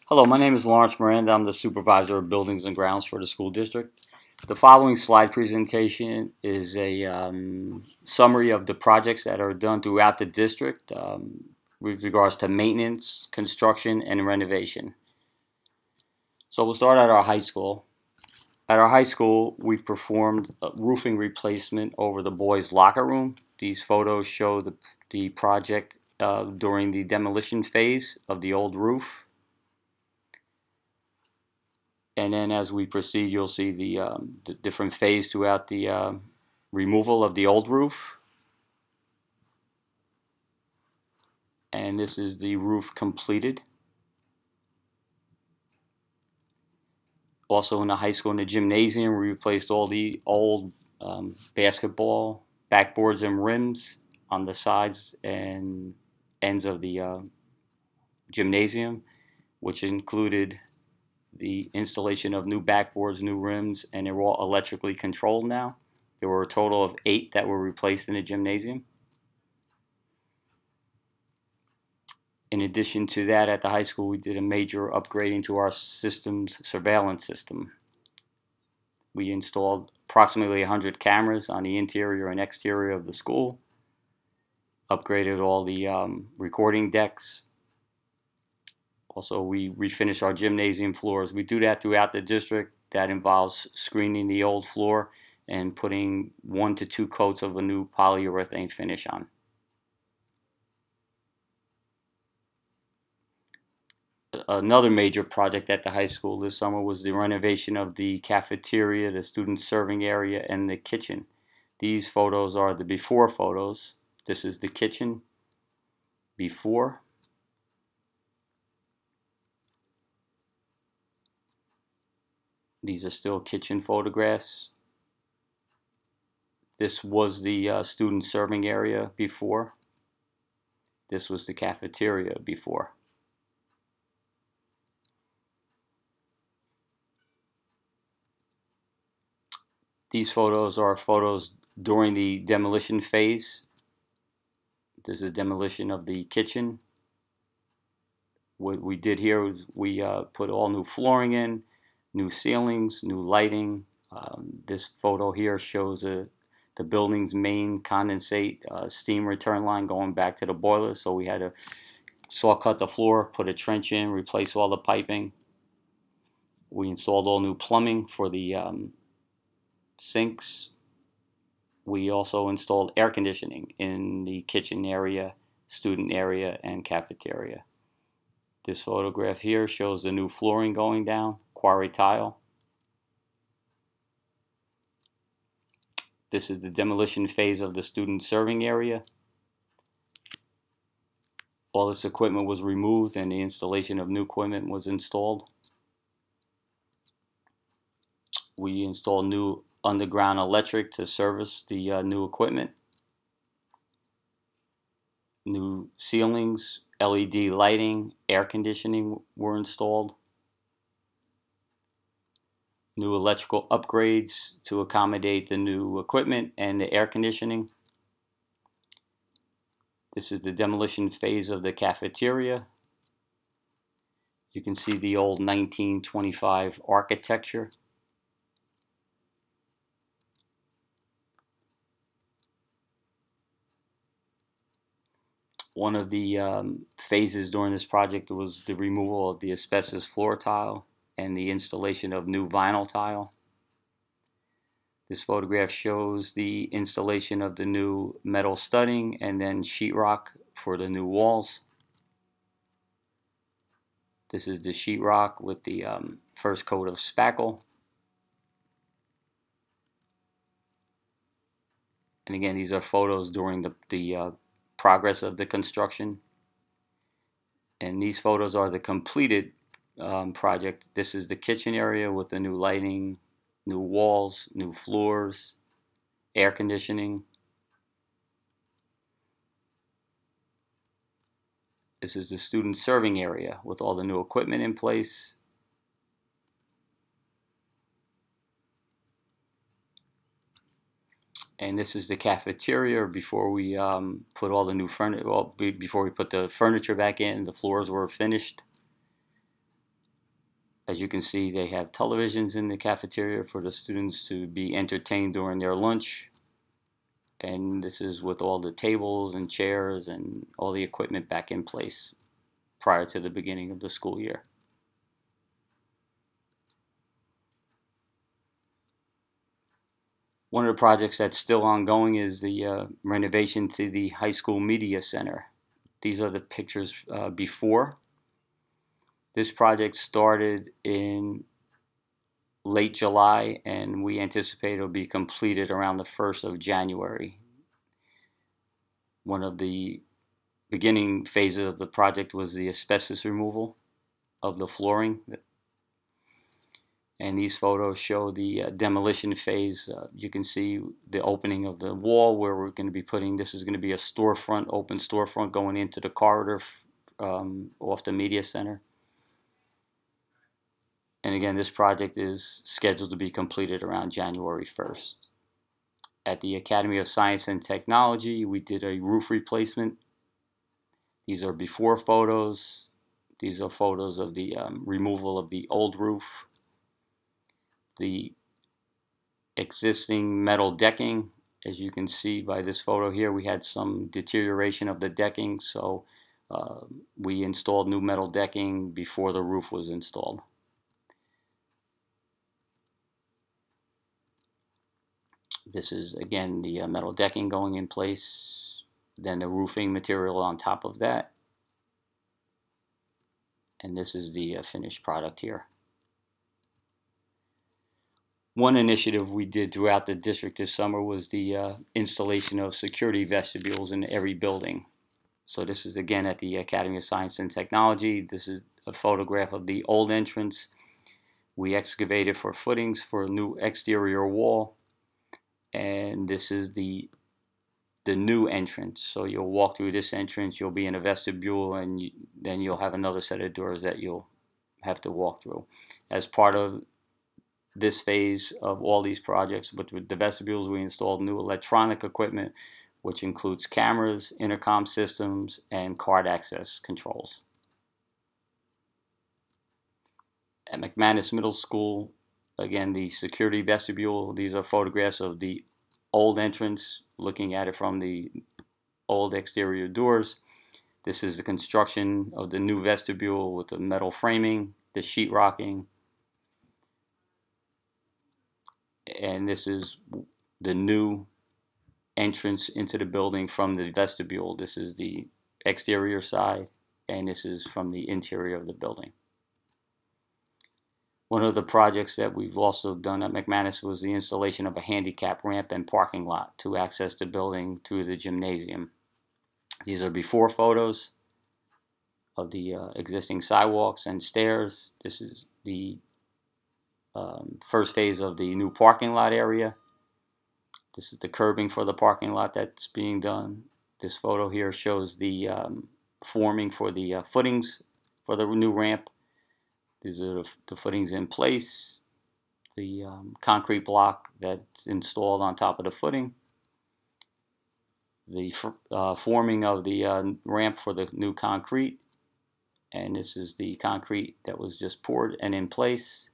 Hello, my name is Lawrence Miranda. I'm the Supervisor of Buildings and Grounds for the school district. The following slide presentation is a summary of the projects that are done throughout the district with regards to maintenance, construction, and renovation. So we'll start at our high school. At our high school, we performed a roofing replacement over the boys' locker room. These photos show the project during the demolition phase of the old roof. And then as we proceed, you'll see the different phase throughout the removal of the old roof. And this is the roof completed. Also in the high school, in the gymnasium, we replaced all the old basketball backboards and rims on the sides and ends of the gymnasium, which included the installation of new backboards, new rims, and they're all electrically controlled now. There were a total of 8 that were replaced in the gymnasium. In addition to that, at the high school, we did a major upgrading to our surveillance system. We installed approximately 100 cameras on the interior and exterior of the school, upgraded all the recording decks. Also, we refinished our gymnasium floors. We do that throughout the district. That involves screening the old floor and putting 1 to 2 coats of a new polyurethane finish on. Another major project at the high school this summer was the renovation of the cafeteria, the student serving area, and the kitchen. These photos are the before photos. This is the kitchen before. These are still kitchen photographs. This was the student serving area before. This was the cafeteria before. These photos are photos during the demolition phase. This is demolition of the kitchen. What we did here was we put all new flooring in, new ceilings, new lighting. This photo here shows the building's main condensate steam return line going back to the boiler. So we had to saw cut the floor, put a trench in, replace all the piping. We installed all new plumbing for the sinks. We also installed air conditioning in the kitchen area, student area, and cafeteria. This photograph here shows the new flooring going down, quarry tile. This is the demolition phase of the student serving area. All this equipment was removed and the installation of new equipment was installed. We installed new underground electric to service the new equipment. New ceilings, LED lighting, air conditioning were installed. New electrical upgrades to accommodate the new equipment and the air conditioning. This is the demolition phase of the cafeteria. You can see the old 1925 architecture. One of the phases during this project was the removal of the asbestos floor tile and the installation of new vinyl tile. This photograph shows the installation of the new metal studding and then sheetrock for the new walls. This is the sheetrock with the first coat of spackle. And again, these are photos during the progress of the construction. And these photos are the completed project. This is the kitchen area with the new lighting, new walls, new floors, air conditioning. This is the student serving area with all the new equipment in place. And this is the cafeteria before we put all the new furniture. Well, before we put the furniture back in, the floors were finished. As you can see, they have televisions in the cafeteria for the students to be entertained during their lunch. And this is with all the tables and chairs and all the equipment back in place prior to the beginning of the school year. One of the projects that's still ongoing is the renovation to the high school media center. These are the pictures before. This project started in late July, and we anticipate it'll be completed around the 1st of January. One of the beginning phases of the project was the asbestos removal of the flooring. And these photos show the demolition phase. You can see the opening of the wall where we're going to be putting, this is going to be a storefront, open storefront going into the corridor off the media center. And again, this project is scheduled to be completed around January 1st. At the Academy of Science and Technology, we did a roof replacement. These are before photos. These are photos of the removal of the old roof. The existing metal decking, as you can see by this photo here, we had some deterioration of the decking, so we installed new metal decking before the roof was installed. This is again the metal decking going in place, then the roofing material on top of that, and this is the finished product here. One initiative we did throughout the district this summer was the installation of security vestibules in every building. So this is again at the Academy of Science and Technology. This is a photograph of the old entrance. We excavated for footings for a new exterior wall. And this is the new entrance. So you'll walk through this entrance, you'll be in a vestibule, and then you'll have another set of doors that you'll have to walk through. As part of this phase of all these projects, with the vestibules, we installed new electronic equipment, which includes cameras, intercom systems, and card access controls. At McManus Middle School, again, the security vestibule, these are photographs of the old entrance, looking at it from the old exterior doors. This is the construction of the new vestibule with the metal framing, the sheetrocking, and this is the new entrance into the building from the vestibule. This is the exterior side, and this is from the interior of the building. One of the projects that we've also done at McManus was the installation of a handicap ramp and parking lot to access the building through the gymnasium. These are before photos of the existing sidewalks and stairs. This is the first phase of the new parking lot area. This is the curbing for the parking lot that's being done. This photo here shows the forming for the footings for the new ramp. These are the footings in place, the concrete block that's installed on top of the footing, the forming of the ramp for the new concrete, and this is the concrete that was just poured and in place.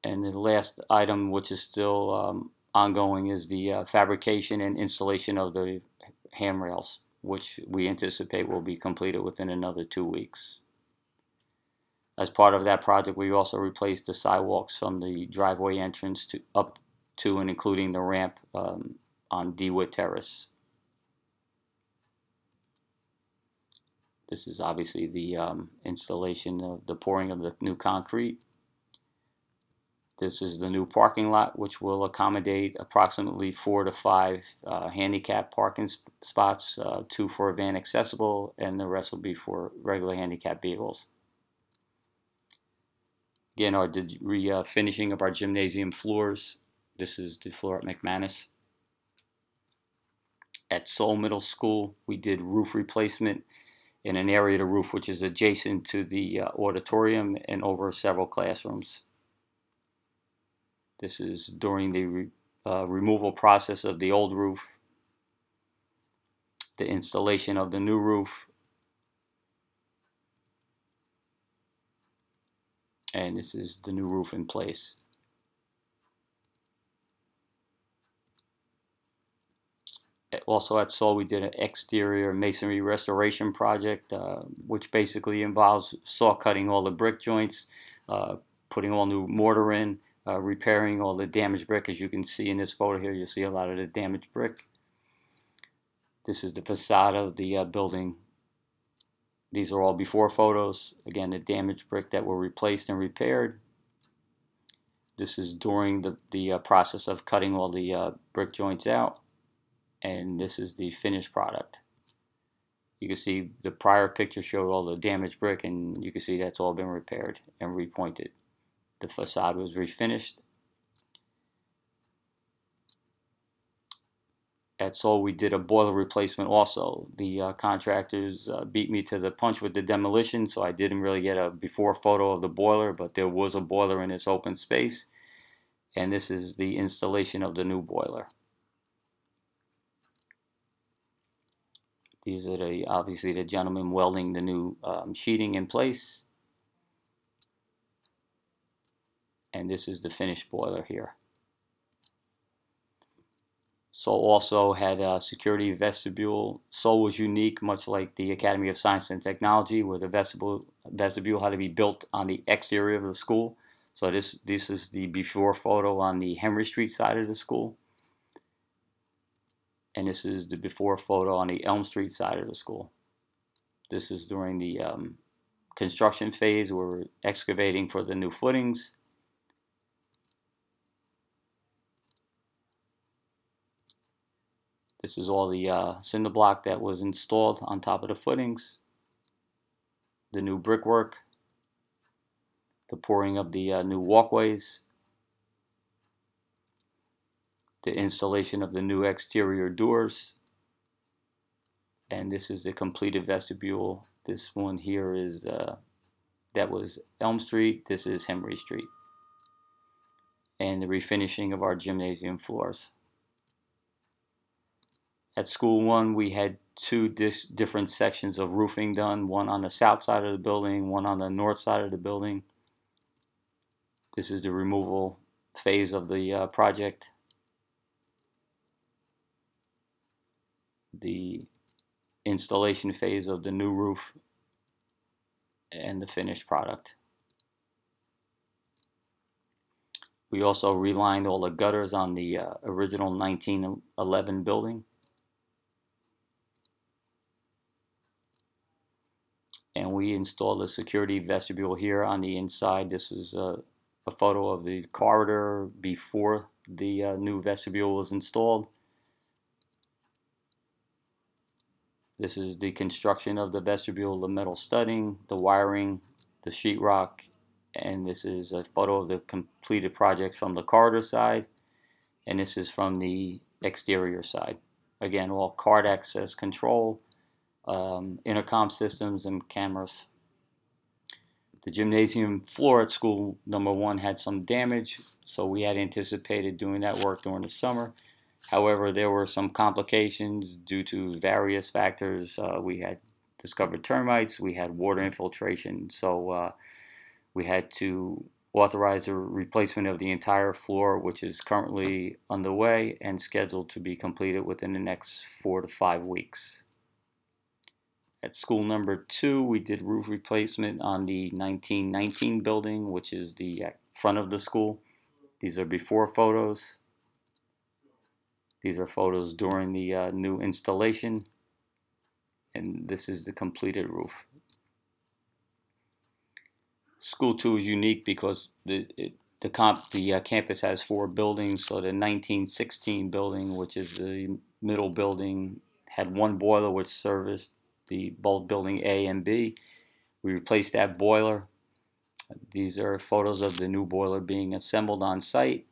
And the last item, which is still ongoing, is the fabrication and installation of the handrails, which we anticipate will be completed within another 2 weeks. As part of that project, we also replaced the sidewalks from the driveway entrance up to and including the ramp on DeWitt Terrace. This is obviously the installation of the pouring of the new concrete. This is the new parking lot, which will accommodate approximately 4 to 5 handicap parking spots, 2 for van accessible, and the rest will be for regular handicap vehicles. Again, our finishing of our gymnasium floors. This is the floor at McManus. At Seoul Middle School, we did roof replacement in an area of the roof which is adjacent to the auditorium and over several classrooms. This is during the removal process of the old roof, the installation of the new roof, And this is the new roof in place. Also at Seoul, we did an exterior masonry restoration project, which basically involves saw cutting all the brick joints, uh, putting all new mortar in, repairing all the damaged brick. As you can see in this photo here, you'll see a lot of the damaged brick. This is the facade of the building. These are all before photos. Again, the damaged brick that were replaced and repaired. This is during the process of cutting all the brick joints out. And this is the finished product. You can see the prior picture showed all the damaged brick, and you can see that's all been repaired and repointed. The facade was refinished. At Seoul, we did a boiler replacement also. The contractors beat me to the punch with the demolition, so I didn't really get a before photo of the boiler, but there was a boiler in this open space, and this is the installation of the new boiler. These are obviously the gentlemen welding the new sheeting in place. And this is the finished boiler here. Seoul also had a security vestibule. Seoul was unique, much like the Academy of Science and Technology, where the vestibule had to be built on the exterior of the school. So this is the before photo on the Henry Street side of the school. And this is the before photo on the Elm Street side of the school. This is during the construction phase. We're excavating for the new footings. This is all the cinder block that was installed on top of the footings, the new brickwork, the pouring of the new walkways, the installation of the new exterior doors, and this is the completed vestibule. This one here is, that was Elm Street, this is Henry Street, and the refinishing of our gymnasium floors. At School 1, we had two different sections of roofing done, one on the south side of the building, one on the north side of the building. This is the removal phase of the project. The installation phase of the new roof and the finished product. We also relined all the gutters on the original 1911 building. And we installed a security vestibule here on the inside. This is a photo of the corridor before the new vestibule was installed. This is the construction of the vestibule, the metal studding, the wiring, the sheetrock, and this is a photo of the completed project from the corridor side, and this is from the exterior side. Again, all card access control, intercom systems, and cameras. The gymnasium floor at School Number 1 had some damage, so we had anticipated doing that work during the summer. However, there were some complications due to various factors. We had discovered termites, we had water infiltration, so we had to authorize a replacement of the entire floor, which is currently underway and scheduled to be completed within the next 4 to 5 weeks. At School Number 2, we did roof replacement on the 1919 building, which is the front of the school. These are before photos. These are photos during the new installation, and this is the completed roof. School 2 is unique because the campus has 4 buildings. So the 1916 building, which is the middle building, had 1 boiler which serviced both building A and B. We replaced that boiler. These are photos of the new boiler being assembled on site.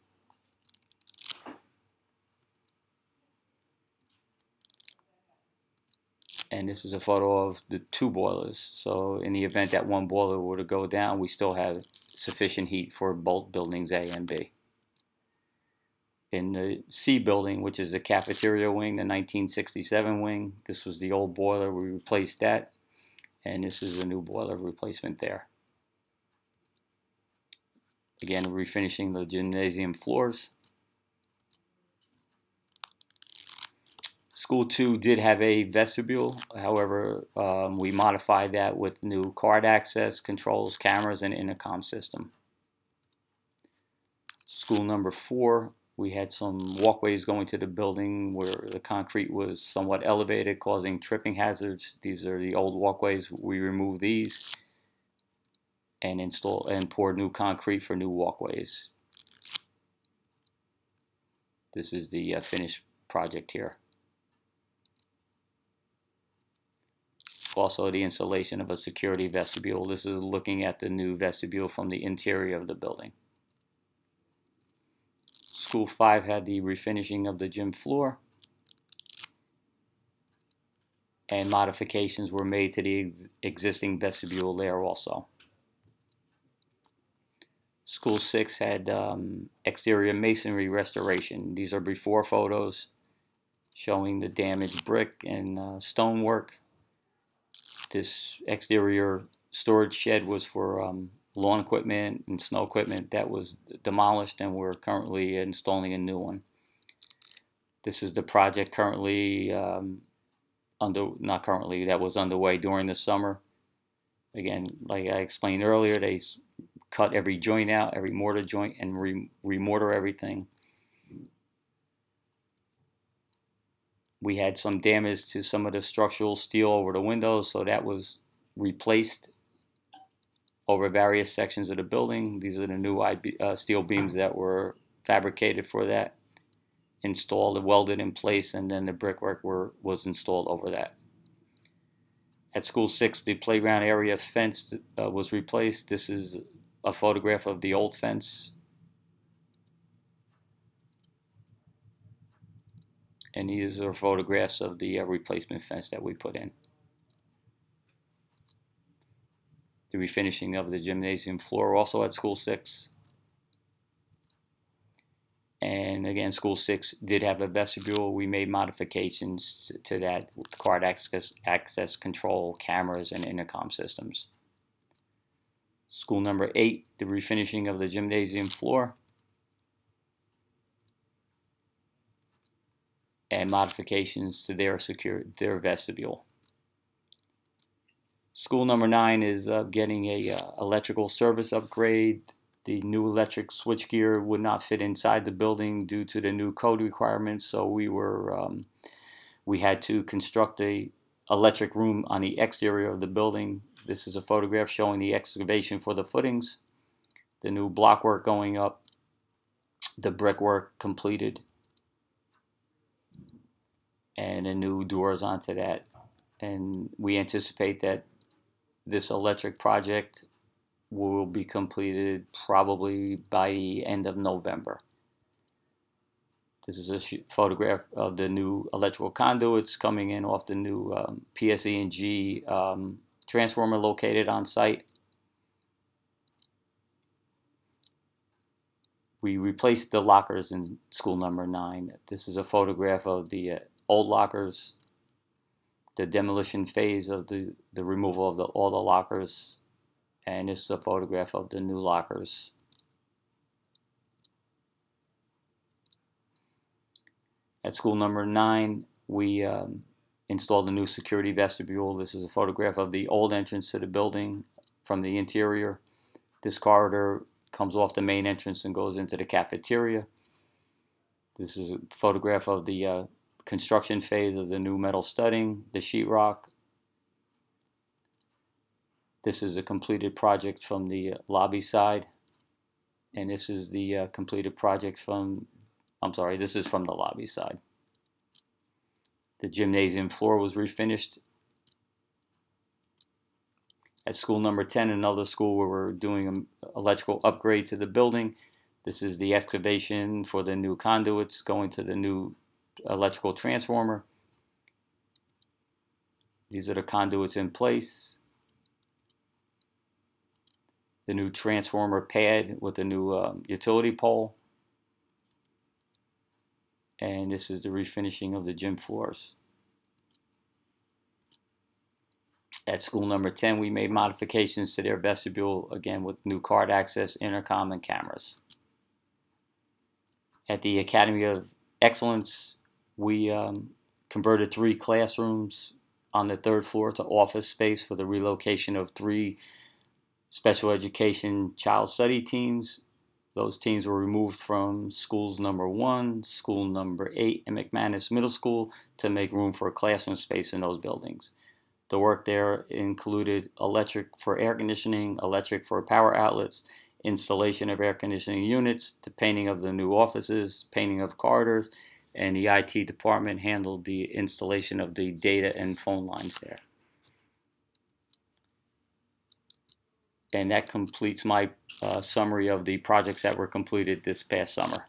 And this is a photo of the 2 boilers. So in the event that 1 boiler were to go down, we still have sufficient heat for both buildings A and B. In the C building, which is the cafeteria wing, the 1967 wing, this was the old boiler. We replaced that, and this is the new boiler replacement there. Again, refinishing the gymnasium floors. School 2 did have a vestibule. However, we modified that with new card access, controls, cameras, and intercom system. School number 4, we had some walkways going to the building where the concrete was somewhat elevated, causing tripping hazards. These are the old walkways. We removed these and installed and poured new concrete for new walkways. This is the finished project here. Also, the installation of a security vestibule. This is looking at the new vestibule from the interior of the building. School 5 had the refinishing of the gym floor, and modifications were made to the existing vestibule there also. School 6 had exterior masonry restoration. These are before photos showing the damaged brick and stonework. This exterior storage shed was for lawn equipment and snow equipment. That was demolished, and we're currently installing a new one. This is the project currently that was underway during the summer. Again, like I explained earlier, they cut every joint out, every mortar joint, and remortar everything. We had some damage to some of the structural steel over the windows, so that was replaced over various sections of the building. These are the new steel beams that were fabricated for that, installed and welded in place, and then the brickwork was installed over that. At School 6, the playground area fence was replaced. This is a photograph of the old fence. And these are photographs of the replacement fence that we put in. The refinishing of the gymnasium floor also at School 6. And again, School 6 did have a vestibule. We made modifications to that with card access control, cameras, and intercom systems. School number 8, the refinishing of the gymnasium floor and modifications to their vestibule. School number 9 is getting a electrical service upgrade. The new electric switchgear would not fit inside the building due to the new code requirements, so we had to construct a electric room on the exterior of the building. This is a photograph showing the excavation for the footings, the new blockwork going up, the brickwork completed, and the new doors onto that. And we anticipate that this electric project will be completed probably by the end of November. This is a photograph of the new electrical conduits coming in off the new PSE&G transformer located on site. We replaced the lockers in school number 9. This is a photograph of the old lockers, the demolition phase of the removal of all the lockers, and this is a photograph of the new lockers. At school number 9, we installed a new security vestibule. This is a photograph of the old entrance to the building from the interior. This corridor comes off the main entrance and goes into the cafeteria. This is a photograph of the construction phase of the new metal studding, the sheetrock. This is a completed project from the lobby side, and this is the completed project from, this is from the lobby side. The gymnasium floor was refinished. At school number 10, another school where we're doing an electrical upgrade to the building. This is the excavation for the new conduits going to the new electrical transformer. These are the conduits in place. The new transformer pad with the new utility pole. And this is the refinishing of the gym floors. At school number 10, we made modifications to their vestibule, again with new card access, intercom, and cameras. At the Academy of Excellence, we converted 3 classrooms on the 3rd floor to office space for the relocation of 3 special education child study teams. Those teams were removed from schools number 1, school number 8, and McManus Middle School to make room for classroom space in those buildings. The work there included electric for air conditioning, electric for power outlets, installation of air conditioning units, the painting of the new offices, painting of corridors, and the IT department handled the installation of the data and phone lines there. And that completes my summary of the projects that were completed this past summer.